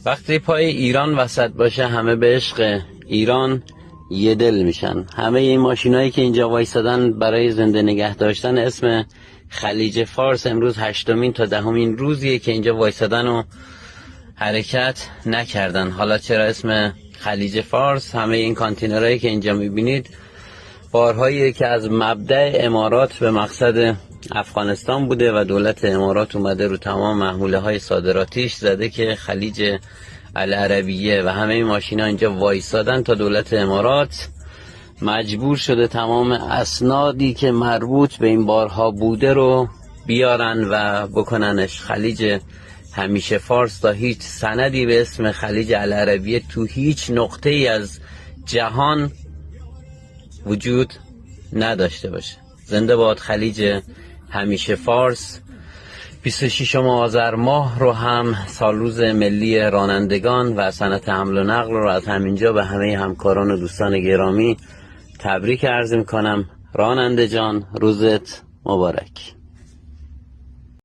وقتی پای ایران وسط باشه همه به عشق ایران یه دل میشن. همه این ماشینایی که اینجا وایسادن برای زنده نگه داشتن اسم خلیج فارس امروز 8مین تا 10مین روزیه که اینجا وایسادن و حرکت نکردن. حالا چرا اسم خلیج فارس؟ همه این کانتینرهایی که اینجا میبینید بارهایی که از مبدأ امارات به مقصد افغانستان بوده و دولت امارات اومده رو تمام محموله های صادراتیش زده که خلیج العربیه و همه این ماشینا اینجا وایسادن تا دولت امارات مجبور شده تمام اسنادی که مربوط به این بارها بوده رو بیارن و بکننش خلیج همیشه فارس تا هیچ سندی به اسم خلیج العربیه تو هیچ نقطه ای از جهان وجود نداشته باشه. زنده باد خلیج همیشه فارس. 26 آذر ماه رو هم سال روز ملی رانندگان و صنعت حمل و نقل رو از همینجا به همه همکاران و دوستان گرامی تبریک عرض میکنم. راننده جان روزت مبارک.